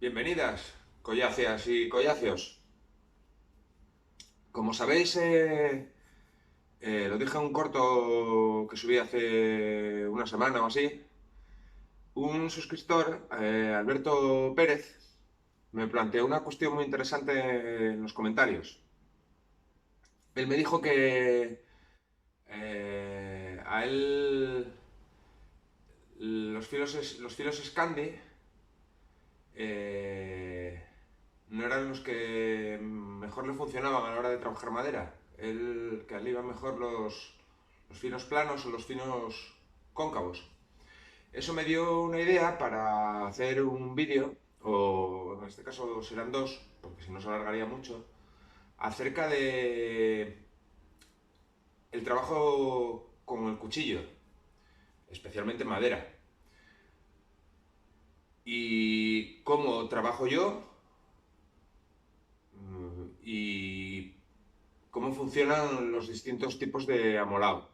Bienvenidas, colláceas y collacios. Como sabéis, lo dije en un corto que subí hace una semana o así, un suscriptor, Alberto Pérez, me planteó una cuestión muy interesante en los comentarios. Él me dijo que a él los filos Scandi eh, no eran los que mejor le funcionaban a la hora de trabajar madera. Que a él le iban mejor los finos planos o los finos cóncavos. Eso me dio una idea para hacer un vídeo, o en este caso serán dos, porque si no se alargaría mucho, acerca de el trabajo con el cuchillo, especialmente madera, y cómo trabajo yo y cómo funcionan los distintos tipos de amolado.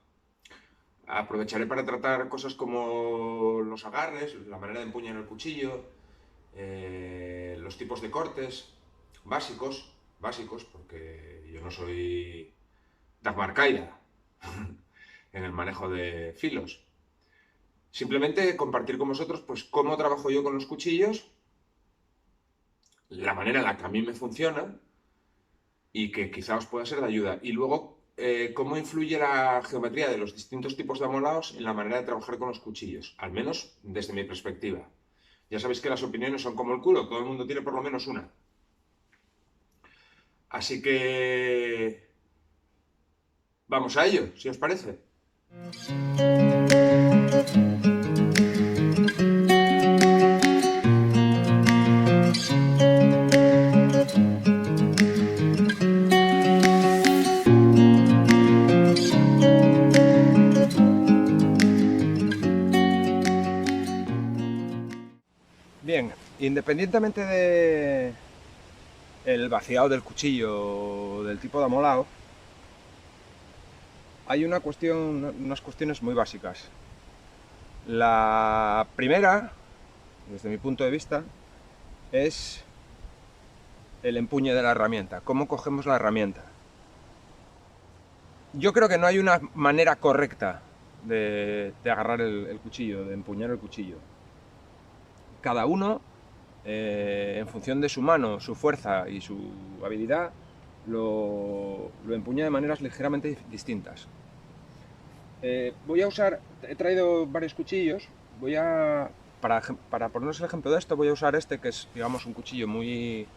Aprovecharé para tratar cosas como los agarres, la manera de empuñar el cuchillo, los tipos de cortes básicos, porque yo no soy Dagmar Kaida en el manejo de filos. Simplemente compartir con vosotros pues cómo trabajo yo con los cuchillos, la manera en la que a mí me funciona y que quizá os pueda ser de ayuda. Y luego, cómo influye la geometría de los distintos tipos de amolados en la manera de trabajar con los cuchillos, al menos desde mi perspectiva. Ya sabéis que las opiniones son como el culo, todo el mundo tiene por lo menos una. Así que vamos a ello, si os parece. Bien, independientemente de el vaciado del cuchillo o del tipo de amolado, hay unas cuestiones muy básicas. La primera, desde mi punto de vista, es el empuñe de la herramienta, cómo cogemos la herramienta. Yo creo que no hay una manera correcta de agarrar el cuchillo, de empuñar el cuchillo. Cada uno, en función de su mano, su fuerza y su habilidad, lo empuña de maneras ligeramente distintas. He traído varios cuchillos, para ponernos el ejemplo de esto, voy a usar este que es, digamos, un cuchillo muy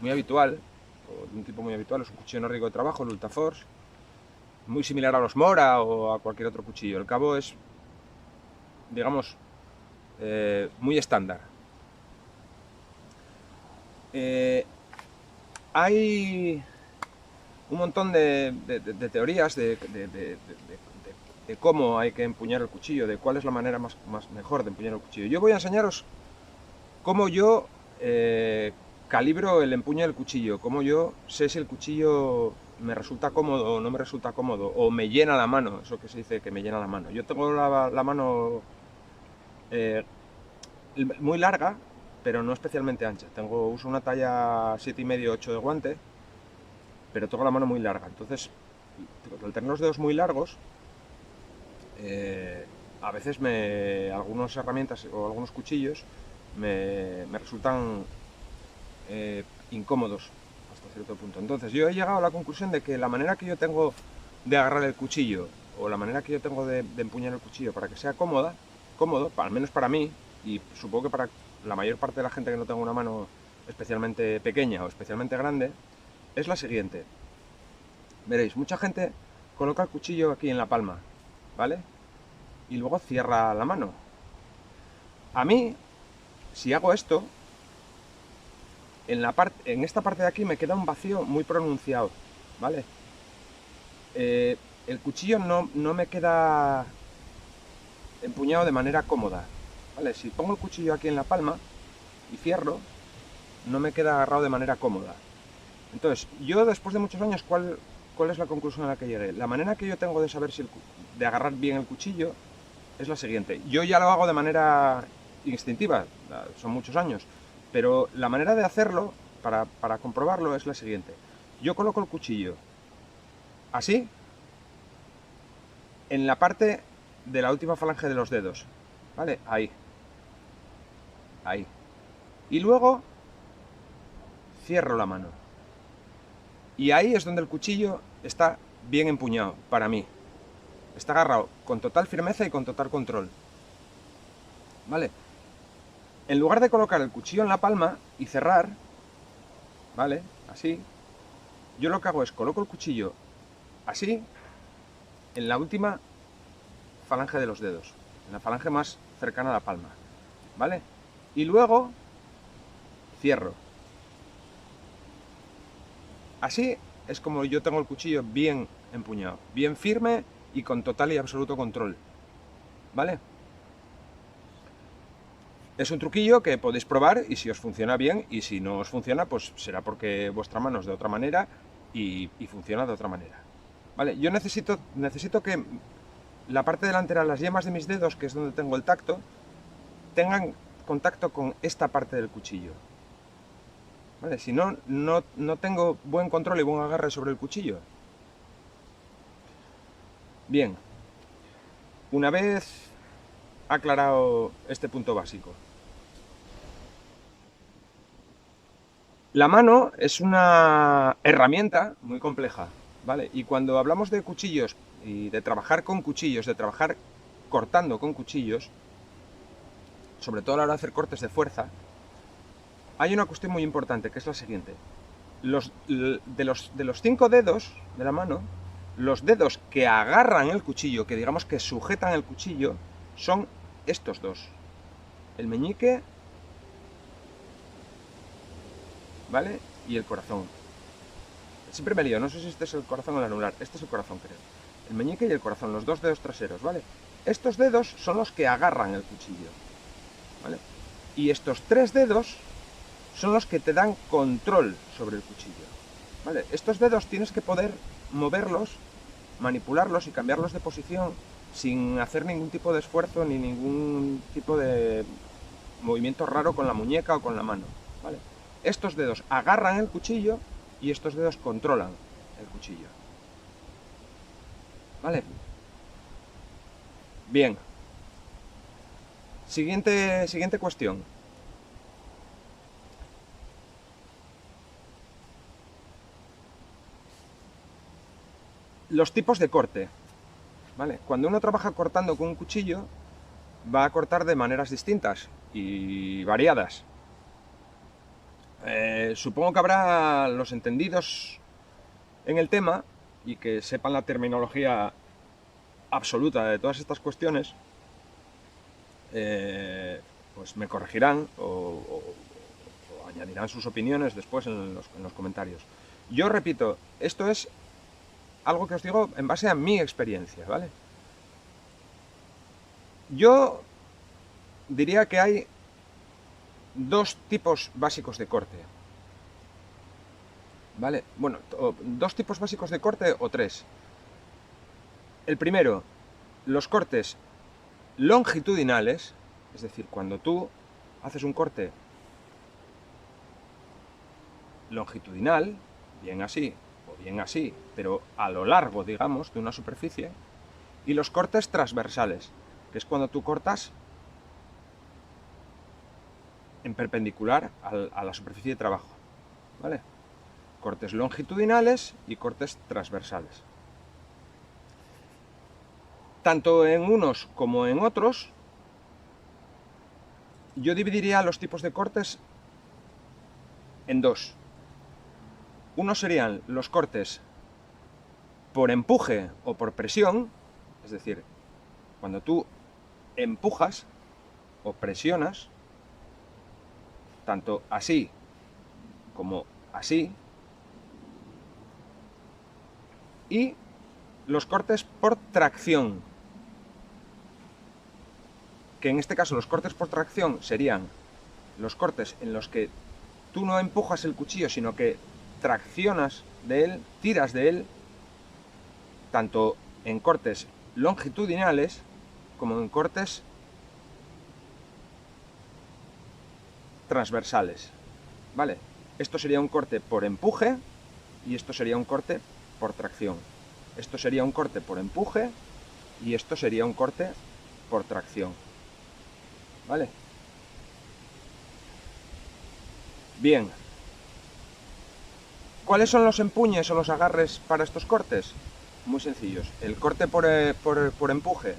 habitual, o de un tipo muy habitual, es un cuchillo nórdico de trabajo, el Ultaforce, muy similar a los Mora o a cualquier otro cuchillo. El cabo es, digamos, muy estándar. Hay un montón de teorías de cómo hay que empuñar el cuchillo, de cuál es la manera más mejor de empuñar el cuchillo. Yo voy a enseñaros cómo yo calibro el empuño del cuchillo, cómo yo sé si el cuchillo me resulta cómodo o no me resulta cómodo, o me llena la mano, eso que se dice que me llena la mano. Yo tengo la mano muy larga, pero no especialmente ancha. Uso una talla 7,5-8 de guante, pero tengo la mano muy larga. Entonces, al tener los dedos muy largos, a veces algunas herramientas o algunos cuchillos me resultan incómodos hasta cierto punto. Entonces yo he llegado a la conclusión de que la manera que yo tengo de agarrar el cuchillo o la manera que yo tengo de empuñar el cuchillo para que sea cómodo, al menos para mí, y supongo que para la mayor parte de la gente que no tenga una mano especialmente pequeña o especialmente grande, es la siguiente. Veréis, mucha gente coloca el cuchillo aquí en la palma, ¿vale? Y luego cierra la mano. A mí, si hago esto, en esta parte de aquí me queda un vacío muy pronunciado, ¿vale? El cuchillo no me queda empuñado de manera cómoda, ¿vale? Si pongo el cuchillo aquí en la palma y cierro, no me queda agarrado de manera cómoda. Entonces, yo después de muchos años, ¿cuál es la conclusión a la que llegué? La manera que yo tengo de saber de agarrar bien el cuchillo es la siguiente. Yo ya lo hago de manera instintiva, son muchos años, Pero la manera de hacerlo, para comprobarlo, es la siguiente. Yo coloco el cuchillo así, en la parte de la última falange de los dedos, ¿vale? Ahí, ahí. Y luego cierro la mano. Y ahí es donde el cuchillo está bien empuñado, para mí. Está agarrado con total firmeza y con total control. ¿Vale? En lugar de colocar el cuchillo en la palma y cerrar, ¿vale? Así, yo lo que hago es coloco el cuchillo así, en la última falange de los dedos, en la falange más cercana a la palma, ¿vale? Y luego cierro. Así es como yo tengo el cuchillo bien empuñado, bien firme y con total y absoluto control, ¿vale? Es un truquillo que podéis probar y si os funciona bien, y si no os funciona, pues será porque vuestra mano es de otra manera y funciona de otra manera. ¿Vale? Yo necesito que la parte delantera, las yemas de mis dedos, que es donde tengo el tacto, tengan contacto con esta parte del cuchillo. ¿Vale? Si no, no tengo buen control y buen agarre sobre el cuchillo. Bien, una vez aclarado este punto básico, la mano es una herramienta muy compleja, ¿vale? Y cuando hablamos de cuchillos y de trabajar con cuchillos, de trabajar cortando con cuchillos, sobre todo a la hora de hacer cortes de fuerza, hay una cuestión muy importante, que es la siguiente. De los 5 dedos de la mano, los dedos que agarran el cuchillo, que digamos que sujetan el cuchillo, son estos dos. El meñique, ¿vale? Y el corazón. Siempre me lío, no sé si este es el corazón o el anular. Este es el corazón, creo. El meñique y el corazón, los dos dedos traseros, ¿vale? Estos dedos son los que agarran el cuchillo, ¿vale? Y estos 3 dedos son los que te dan control sobre el cuchillo, ¿vale? Estos dedos tienes que poder moverlos, manipularlos y cambiarlos de posición sin hacer ningún tipo de esfuerzo ni ningún tipo de movimiento raro con la muñeca o con la mano, ¿vale? Estos dedos agarran el cuchillo y estos dedos controlan el cuchillo, ¿vale? Bien. Siguiente cuestión. Los tipos de corte, ¿vale? Cuando uno trabaja cortando con un cuchillo, va a cortar de maneras distintas y variadas. Supongo que habrá los entendidos en el tema y que sepan la terminología absoluta de todas estas cuestiones, pues me corregirán o añadirán sus opiniones después en los comentarios. Yo repito, esto es algo que os digo en base a mi experiencia, ¿vale? Yo diría que hay dos tipos básicos de corte, ¿vale? Bueno, dos tipos básicos de corte o tres. El primero, los cortes longitudinales, es decir, cuando tú haces un corte longitudinal, bien así o bien así, pero a lo largo, digamos, de una superficie, y los cortes transversales, que es cuando tú cortas en perpendicular a la superficie de trabajo, ¿vale? Cortes longitudinales y cortes transversales. Tanto en unos como en otros, yo dividiría los tipos de cortes en dos. Uno serían los cortes por empuje o por presión, es decir, cuando tú empujas o presionas, tanto así como así, y los cortes por tracción, que en este caso los cortes por tracción serían los cortes en los que tú no empujas el cuchillo, sino que traccionas de él, tiras de él, tanto en cortes longitudinales como en cortes transversales, ¿vale? Esto sería un corte por empuje y esto sería un corte por tracción. Esto sería un corte por empuje y esto sería un corte por tracción, ¿vale? Bien. ¿Cuáles son los empuñes o los agarres para estos cortes? Muy sencillos. El corte por empuje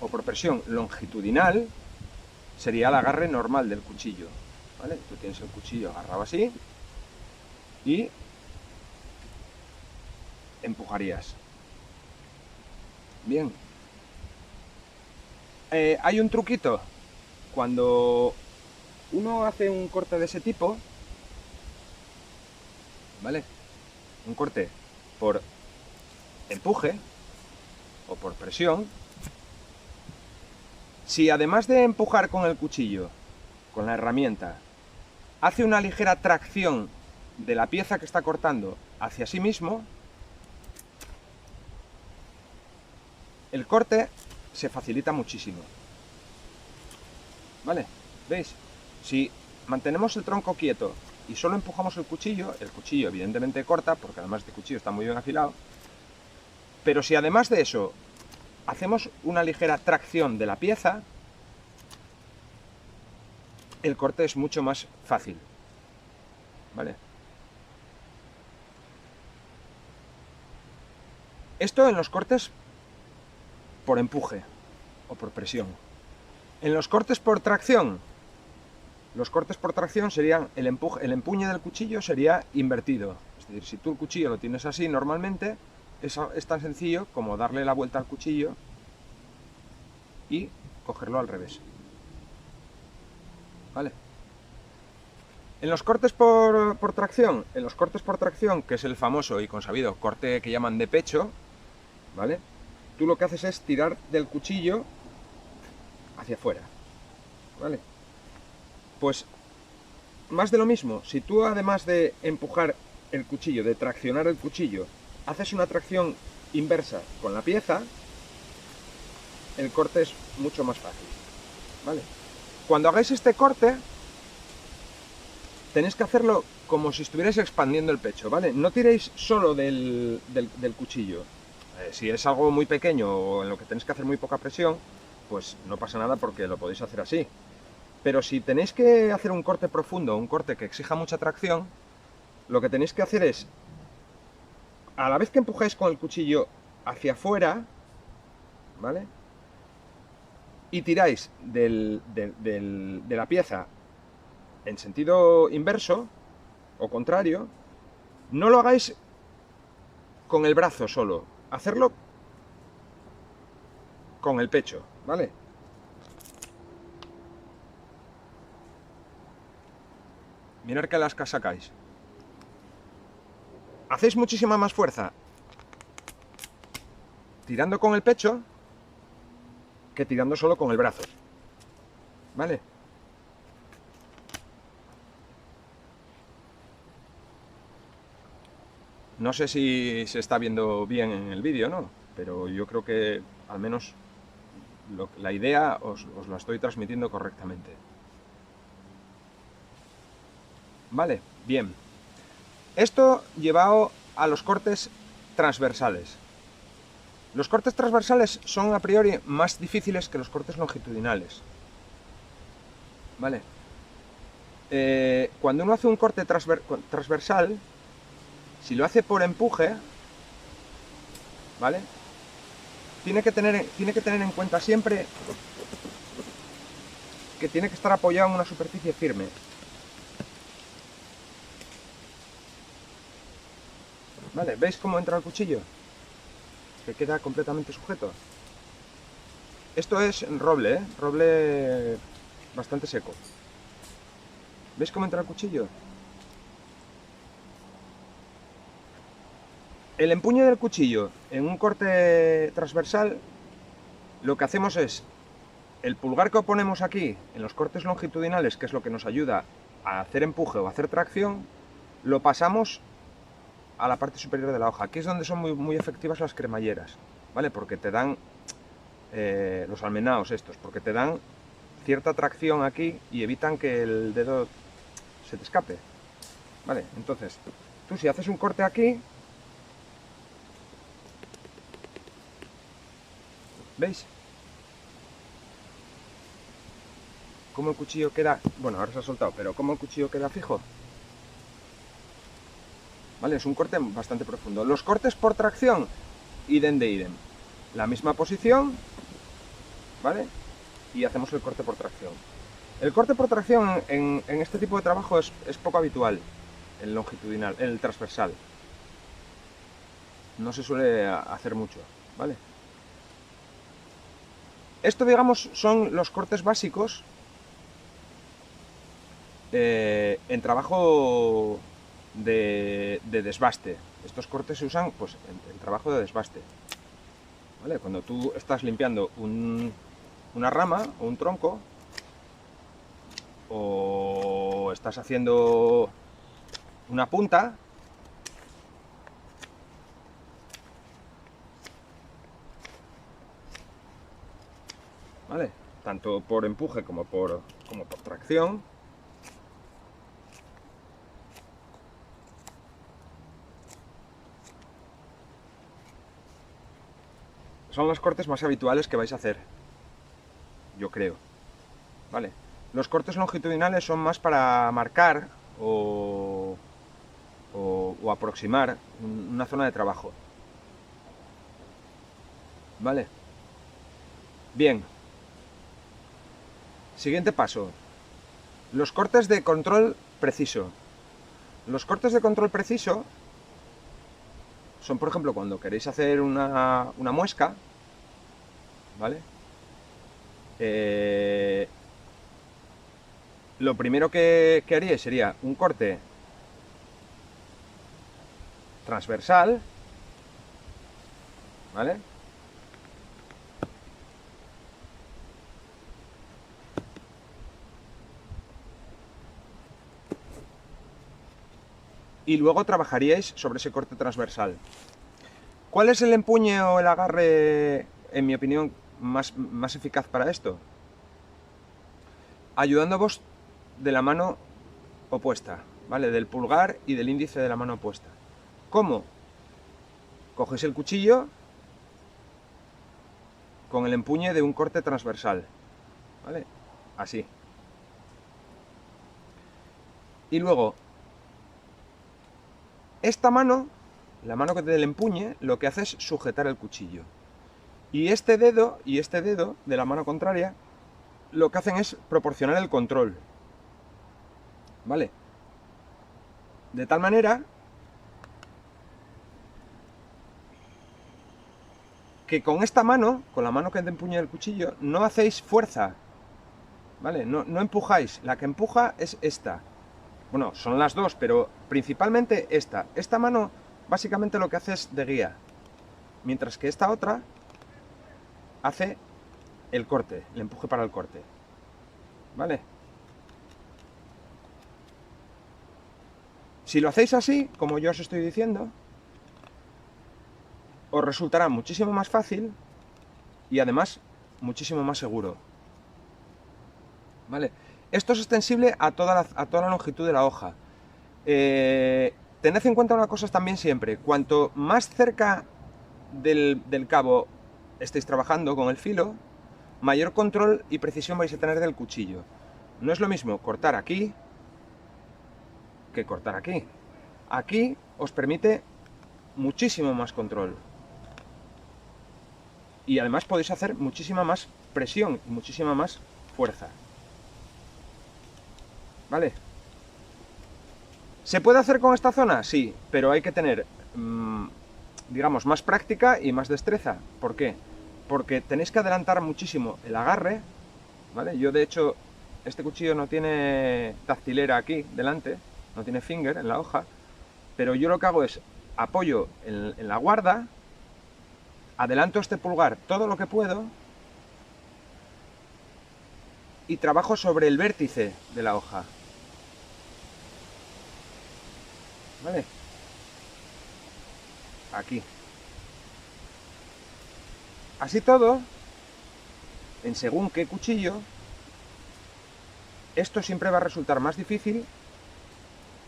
o por presión longitudinal sería el agarre normal del cuchillo, ¿vale? Tú tienes el cuchillo agarrado así y empujarías. Bien. Hay un truquito. Cuando uno hace un corte de ese tipo, ¿vale? Un corte por empuje o por presión. Si además de empujar con el cuchillo, con la herramienta, hace una ligera tracción de la pieza que está cortando hacia sí mismo, el corte se facilita muchísimo. ¿Vale? ¿Veis? Si mantenemos el tronco quieto y solo empujamos el cuchillo evidentemente corta, porque además este cuchillo está muy bien afilado, pero si además de eso hacemos una ligera tracción de la pieza, el corte es mucho más fácil, ¿vale? Esto en los cortes por empuje o por presión. En los cortes por tracción serían el empuñe del cuchillo sería invertido. Es decir, si tú el cuchillo lo tienes así normalmente, es tan sencillo como darle la vuelta al cuchillo y cogerlo al revés. ¿Vale? En los cortes por tracción, que es el famoso y consabido corte que llaman de pecho, ¿vale? Tú lo que haces es tirar del cuchillo hacia afuera, ¿vale? Pues más de lo mismo, si tú además de empujar el cuchillo, de traccionar el cuchillo, haces una tracción inversa con la pieza, el corte es mucho más fácil, ¿vale? Cuando hagáis este corte, tenéis que hacerlo como si estuvierais expandiendo el pecho, ¿vale? No tiréis solo del cuchillo. Si es algo muy pequeño o en lo que tenéis que hacer muy poca presión, pues no pasa nada porque lo podéis hacer así. Pero si tenéis que hacer un corte profundo, un corte que exija mucha tracción, lo que tenéis que hacer es, a la vez que empujáis con el cuchillo hacia afuera, ¿vale? Y tiráis de la pieza en sentido inverso o contrario, no lo hagáis con el brazo solo, hacerlo con el pecho, ¿vale? Mirad que las sacáis. Hacéis muchísima más fuerza tirando con el pecho que tirando solo con el brazo, ¿vale? No sé si se está viendo bien en el vídeo, ¿no? Pero yo creo que al menos la idea os la estoy transmitiendo correctamente. Vale, bien. Esto llevado a los cortes transversales. Los cortes transversales son a priori más difíciles que los cortes longitudinales. Vale. Cuando uno hace un corte transversal, si lo hace por empuje, ¿vale? Tiene que tener en cuenta siempre que tiene que estar apoyado en una superficie firme. ¿Vale? ¿Veis cómo entra el cuchillo? Que queda completamente sujeto. Esto es roble, ¿eh? Roble bastante seco. ¿Veis cómo entra el cuchillo? El empuño del cuchillo en un corte transversal, lo que hacemos es el pulgar que ponemos aquí en los cortes longitudinales, que es lo que nos ayuda a hacer empuje o a hacer tracción, lo pasamos a la parte superior de la hoja. Aquí es donde son muy efectivas las cremalleras, ¿vale? Porque te dan los almenaos estos, porque te dan cierta tracción aquí y evitan que el dedo se te escape. Vale, entonces, tú si haces un corte aquí, ¿veis? Cómo el cuchillo queda, bueno, ahora se ha soltado, pero cómo el cuchillo queda fijo. Vale, es un corte bastante profundo. Los cortes por tracción, idem de idem. La misma posición, ¿vale? Y hacemos el corte por tracción. El corte por tracción en este tipo de trabajo es poco habitual, el longitudinal, el transversal. No se suele hacer mucho, ¿vale? Esto, digamos, son los cortes básicos en trabajo de desbaste. Estos cortes se usan pues, en trabajo de desbaste. ¿Vale? Cuando tú estás limpiando una rama o un tronco, o estás haciendo una punta, ¿vale? Tanto por empuje como por tracción. Son los cortes más habituales que vais a hacer, yo creo. ¿Vale? Los cortes longitudinales son más para marcar o aproximar una zona de trabajo. ¿Vale? Bien. Siguiente paso. Los cortes de control preciso. Los cortes de control preciso son, por ejemplo, cuando queréis hacer una muesca, ¿vale? Lo primero que haríais sería un corte transversal, ¿vale? Y luego trabajaríais sobre ese corte transversal. ¿Cuál es el empuñe o el agarre, en mi opinión, más eficaz para esto? Ayudándoos de la mano opuesta, ¿vale? Del pulgar y del índice de la mano opuesta. ¿Cómo? Cogéis el cuchillo con el empuñe de un corte transversal, ¿vale? Así. Y luego, esta mano, la mano del empuñe, lo que hace es sujetar el cuchillo. Y este dedo de la mano contraria, lo que hacen es proporcionar el control, ¿vale? De tal manera que con esta mano, con la mano que empuña el cuchillo, no hacéis fuerza, ¿vale? No empujáis, la que empuja es esta. Bueno, son las dos, pero principalmente esta. Esta mano básicamente lo que hace es de guía, mientras que esta otra hace el corte, el empuje para el corte, ¿vale? Si lo hacéis así, como yo os estoy diciendo, os resultará muchísimo más fácil y además muchísimo más seguro, ¿vale? Esto es extensible a toda la longitud de la hoja. Tened en cuenta una cosa también siempre: cuanto más cerca del cabo estéis trabajando con el filo, mayor control y precisión vais a tener del cuchillo. No es lo mismo cortar aquí que cortar aquí. Aquí os permite muchísimo más control. Y además podéis hacer muchísima más presión y muchísima más fuerza. ¿Vale? ¿Se puede hacer con esta zona? Sí, pero hay que tener, digamos, más práctica y más destreza. ¿Por qué? Porque tenéis que adelantar muchísimo el agarre, ¿vale? Yo, de hecho, este cuchillo no tiene dactilera aquí delante, no tiene finger en la hoja, pero yo lo que hago es apoyo en la guarda, adelanto este pulgar todo lo que puedo y trabajo sobre el vértice de la hoja. ¿Vale? Aquí. Así todo, en según qué cuchillo, esto siempre va a resultar más difícil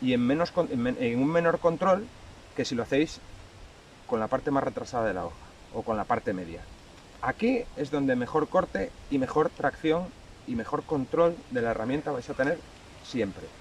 y en un menor control que si lo hacéis con la parte más retrasada de la hoja o con la parte media. Aquí es donde mejor corte y mejor tracción y mejor control de la herramienta vais a tener siempre.